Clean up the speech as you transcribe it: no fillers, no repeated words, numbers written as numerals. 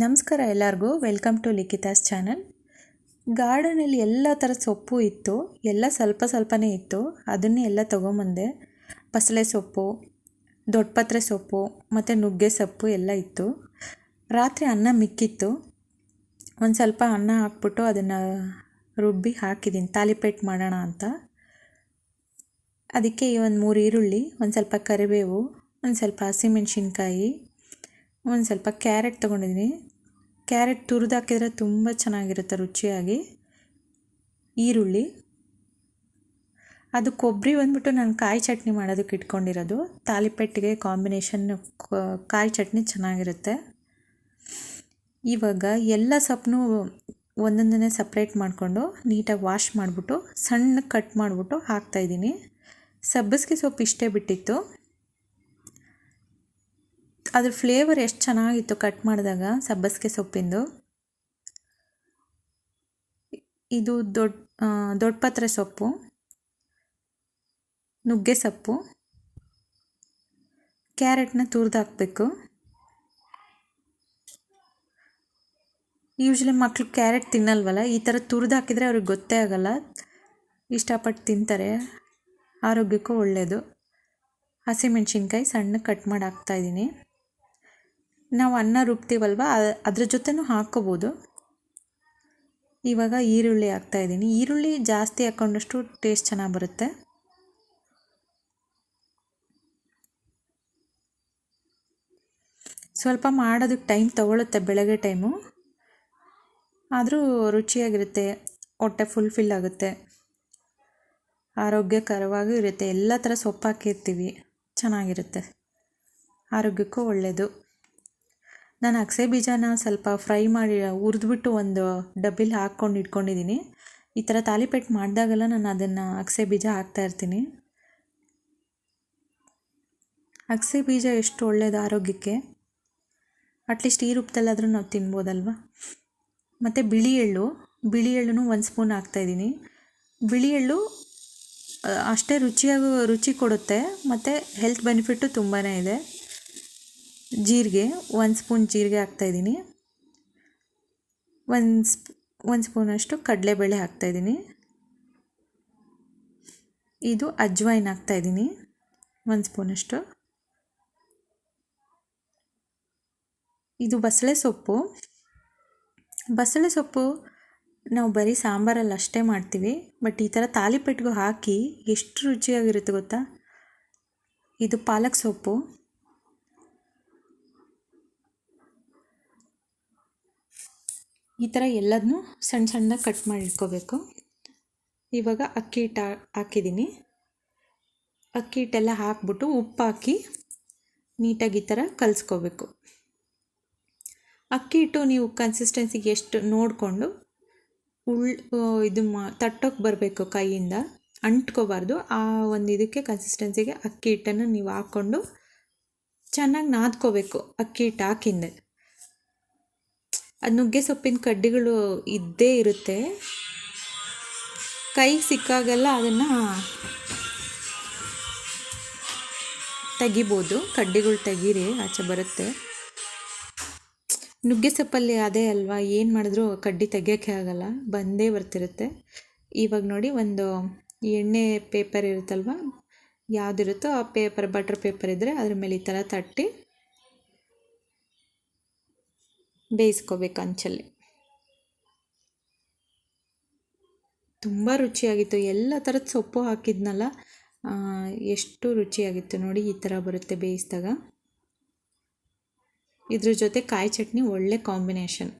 ನಮಸ್ಕಾರ ಎಲ್ಲರಿಗೂ, welcome to ಲಿಖಿತಾಸ್ channel. ಗಾರ್ಡನಲ್ಲಿ ಎಲ್ಲ ಥರದ ಸೊಪ್ಪು ಇತ್ತು, ಎಲ್ಲ ಸ್ವಲ್ಪ ಸ್ವಲ್ಪನೇ ಇತ್ತು. ಅದನ್ನೇ ಎಲ್ಲ ತೊಗೊಂಬಂದೆ. ಬಸಳೆ ಸೊಪ್ಪು, ದೊಡ್ಡಪತ್ರೆ ಸೊಪ್ಪು ಮತ್ತು ನುಗ್ಗೆ ಸೊಪ್ಪು ಎಲ್ಲ ಇತ್ತು. ರಾತ್ರಿ ಅನ್ನ ಮಿಕ್ಕಿತ್ತು. ಒಂದು ಸ್ವಲ್ಪ ಅನ್ನ ಹಾಕ್ಬಿಟ್ಟು ಅದನ್ನು ರುಬ್ಬಿ ಹಾಕಿದ್ದೀನಿ ತಾಲಿಪೇಟ್ ಮಾಡೋಣ ಅಂತ. ಅದಕ್ಕೆ ಒಂದು 3 ಈರುಳ್ಳಿ, ಒಂದು ಸ್ವಲ್ಪ ಕರಿಬೇವು, ಒಂದು ಸ್ವಲ್ಪ ಹಸಿಮೆಣ್ಸಿನ್ಕಾಯಿ, ಒಂದು ಸ್ವಲ್ಪ ಕ್ಯಾರೆಟ್ ತೊಗೊಂಡಿದ್ದೀನಿ. ಕ್ಯಾರೆಟ್ ತುರಿದು ಹಾಕಿದರೆ ತುಂಬ ಚೆನ್ನಾಗಿರುತ್ತೆ ರುಚಿಯಾಗಿ. ಈರುಳ್ಳಿ, ಅದು ಕೊಬ್ಬರಿ ಬಂದ್ಬಿಟ್ಟು ನಾನು ಕಾಯಿ ಚಟ್ನಿ ಮಾಡೋದಕ್ಕೆ ಇಟ್ಕೊಂಡಿರೋದು. ತಾಲಿಪೆಟ್ಟಿಗೆ ಕಾಂಬಿನೇಷನ್ ಕಾಯಿ ಚಟ್ನಿ ಚೆನ್ನಾಗಿರುತ್ತೆ. ಇವಾಗ ಎಲ್ಲ ಸೊಪ್ಪನ್ನು ಒಂದೊಂದನ್ನೇ ಸಪ್ರೇಟ್ ಮಾಡಿಕೊಂಡು ನೀಟಾಗಿ ವಾಶ್ ಮಾಡಿಬಿಟ್ಟು ಸಣ್ಣ ಕಟ್ ಮಾಡಿಬಿಟ್ಟು ಹಾಕ್ತಾಯಿದ್ದೀನಿ. ಸಬ್ಬಸಿಗೆ ಸೊಪ್ಪು ಇಷ್ಟೇ ಬಿಟ್ಟಿತ್ತು. ಅದ್ರ ಫ್ಲೇವರ್ ಎಷ್ಟು ಚೆನ್ನಾಗಿತ್ತು ಕಟ್ ಮಾಡಿದಾಗ ಸಬ್ಬಸಿಗೆ ಸೊಪ್ಪಿಂದು. ಇದು ದೊಡ್ಡಪತ್ರೆ ಸೊಪ್ಪು, ನುಗ್ಗೆ ಸೊಪ್ಪು, ಕ್ಯಾರೆಟ್ನ ತುರಿದು ಹಾಕಬೇಕು. ಯೂಶ್ವಲಿ ಮಕ್ಕಳು ಕ್ಯಾರೆಟ್ ತಿನ್ನಲ್ವಲ್ಲ, ಈ ಥರ ತುರಿದು ಹಾಕಿದರೆ ಅವ್ರಿಗೆ ಗೊತ್ತೇ ಆಗೋಲ್ಲ, ಇಷ್ಟಪಟ್ಟು ತಿಂತಾರೆ, ಆರೋಗ್ಯಕ್ಕೂ ಒಳ್ಳೆಯದು. ಹಸಿಮೆಣ್ಸಿನ್ಕಾಯಿ ಸಣ್ಣ ಕಟ್ ಮಾಡಿ ಹಾಕ್ತಾಯಿದ್ದೀನಿ. ನಾವು ಅನ್ನ ರುಬ್ತೀವಲ್ವ, ಅದ್ರ ಜೊತೆನೂ ಹಾಕ್ಕೋಬೋದು. ಇವಾಗ ಈರುಳ್ಳಿ ಹಾಕ್ತಾಯಿದ್ದೀನಿ. ಈರುಳ್ಳಿ ಜಾಸ್ತಿ ಹಾಕ್ಕೊಂಡಷ್ಟು ಟೇಸ್ಟ್ ಚೆನ್ನಾಗಿ ಬರುತ್ತೆ. ಸ್ವಲ್ಪ ಮಾಡೋದಕ್ಕೆ ಟೈಮ್ ತೊಗೊಳುತ್ತೆ, ಬೆಳಗ್ಗೆ ಟೈಮು, ಆದರೂ ರುಚಿಯಾಗಿರುತ್ತೆ. ಹೊಟ್ಟೆ ಫುಲ್ಫಿಲ್ ಆಗುತ್ತೆ, ಆರೋಗ್ಯಕರವಾಗೂ ಇರುತ್ತೆ. ಎಲ್ಲ ಥರ ಸೊಪ್ಪು ಹಾಕಿರ್ತೀವಿ, ಚೆನ್ನಾಗಿರುತ್ತೆ, ಆರೋಗ್ಯಕ್ಕೂ ಒಳ್ಳೆಯದು. ನಾನು ಅಗಸೆ ಬೀಜನ ಸ್ವಲ್ಪ ಫ್ರೈ ಮಾಡಿ ಹುರಿದ್ಬಿಟ್ಟು ಒಂದು ಡಬ್ಬಿಲಿ ಹಾಕ್ಕೊಂಡು ಇಟ್ಕೊಂಡಿದ್ದೀನಿ. ಈ ಥರ ತಾಲಿಪೇಟ್ ಮಾಡಿದಾಗೆಲ್ಲ ನಾನು ಅದನ್ನು ಅಗಸೆ ಬೀಜ ಹಾಕ್ತಾಯಿರ್ತೀನಿ. ಅಗಸೆ ಬೀಜ ಎಷ್ಟು ಒಳ್ಳೆಯದು ಆರೋಗ್ಯಕ್ಕೆ. ಅಟ್ಲೀಸ್ಟ್ ಈ ರೂಪದಲ್ಲಾದರೂ ನಾವು ತಿನ್ಬೋದಲ್ವ. ಮತ್ತು ಬಿಳಿ ಎಳ್ಳನ್ನು 1 ಸ್ಪೂನ್ ಹಾಕ್ತಾಯಿದ್ದೀನಿ. ಬಿಳಿ ಎಳ್ಳು ಅಷ್ಟೇ ರುಚಿ ಕೊಡುತ್ತೆ, ಮತ್ತು ಹೆಲ್ತ್ ಬೆನಿಫಿಟ್ಟು ತುಂಬಾ ಇದೆ. ಜೀರಿಗೆ, 1 ಸ್ಪೂನ್ ಜೀರಿಗೆ ಹಾಕ್ತಾಯಿದ್ದೀನಿ. 1 ಸ್ಪೂನಷ್ಟು ಕಡಲೆಬೇಳೆ ಹಾಕ್ತಾಯಿದ್ದೀನಿ. ಇದು ಅಜ್ವೈನ್ ಹಾಕ್ತಾಯಿದ್ದೀನಿ, 1 ಸ್ಪೂನಷ್ಟು. ಇದು ಬಸಳೆ ಸೊಪ್ಪು ನಾವು ಬರೀ ಸಾಂಬಾರಲ್ಲಿ ಅಷ್ಟೇ ಮಾಡ್ತೀವಿ, ಬಟ್ ಈ ಥರ ತಾಲಿಪೆಟ್ಟಿಗೂ ಹಾಕಿ ಎಷ್ಟು ರುಚಿಯಾಗಿರುತ್ತೆ ಗೊತ್ತಾ. ಇದು ಪಾಲಕ್ ಸೊಪ್ಪು. ಈ ಥರ ಎಲ್ಲದನ್ನೂ ಸಣ್ಣ ಸಣ್ಣದಾಗಿ ಕಟ್ ಮಾಡಿ ಇಟ್ಕೋಬೇಕು. ಇವಾಗ ಅಕ್ಕಿ ಹಿಟ್ಟು ಹಾಕಿದ್ದೀನಿ. ಅಕ್ಕಿ ಹಿಟ್ಟೆಲ್ಲ ಹಾಕ್ಬಿಟ್ಟು ಉಪ್ಪು ಹಾಕಿ ನೀಟಾಗಿ ಈ ಥರ ಕಲಿಸ್ಕೋಬೇಕು. ಅಕ್ಕಿ ಹಿಟ್ಟು ನೀವು ಕನ್ಸಿಸ್ಟೆನ್ಸಿಗೆ ಎಷ್ಟು ನೋಡಿಕೊಂಡು ತಟ್ಟೋಕ್ಕೆ ಬರಬೇಕು, ಕೈಯಿಂದ ಅಂಟ್ಕೋಬಾರ್ದು. ಆ ಒಂದು ಇದಕ್ಕೆ ಕನ್ಸಿಸ್ಟೆನ್ಸಿಗೆ ಅಕ್ಕಿ ಹಿಟ್ಟನ್ನು ನೀವು ಹಾಕ್ಕೊಂಡು ಚೆನ್ನಾಗಿ ನಾದ್ಕೋಬೇಕು. ಅಕ್ಕಿ ಹಿಟ್ಟು ಹಾಕಿಂದೆ ಅದು ನುಗ್ಗೆ ಸೊಪ್ಪಿನ ಕಡ್ಡಿಗಳು ಇದ್ದೇ ಇರುತ್ತೆ. ಕೈಗೆ ಸಿಕ್ಕಾಗೆಲ್ಲ ಅದನ್ನು ತೆಗಿಬೋದು. ಕಡ್ಡಿಗಳು ತೆಗೀರಿ, ಆಚೆ ಬರುತ್ತೆ. ನುಗ್ಗೆ ಸೊಪ್ಪಲ್ಲಿ ಅದೇ ಅಲ್ವಾ, ಏನು ಮಾಡಿದ್ರೂ ಕಡ್ಡಿ ತೆಗಿಯೋಕ್ಕೆ ಆಗಲ್ಲ, ಬಂದೇ ಬರ್ತಿರುತ್ತೆ. ಇವಾಗ ನೋಡಿ, ಒಂದು ಎಣ್ಣೆ ಪೇಪರ್ ಇರುತ್ತಲ್ವ, ಯಾವುದಿರುತ್ತೋ ಆ ಪೇಪರ್, ಬಟರ್ ಪೇಪರ್ ಇದ್ದರೆ ಅದ್ರ ಮೇಲೆ ಈ ಥರ ತಟ್ಟಿ ಬೇಯಿಸ್ಕೋಬೇಕು ಅಂಚಲ್ಲಿ. ತುಂಬ ರುಚಿಯಾಗಿತ್ತು. ಎಲ್ಲ ಥರದ ಸೊಪ್ಪು ಹಾಕಿದ್ನಲ್ಲ, ಎಷ್ಟು ರುಚಿಯಾಗಿತ್ತು ನೋಡಿ. ಈ ಥರ ಬರುತ್ತೆ ಬೇಯಿಸಿದಾಗ. ಇದ್ರ ಜೊತೆ ಕಾಯಿ ಚಟ್ನಿ ಒಳ್ಳೆ ಕಾಂಬಿನೇಷನ್.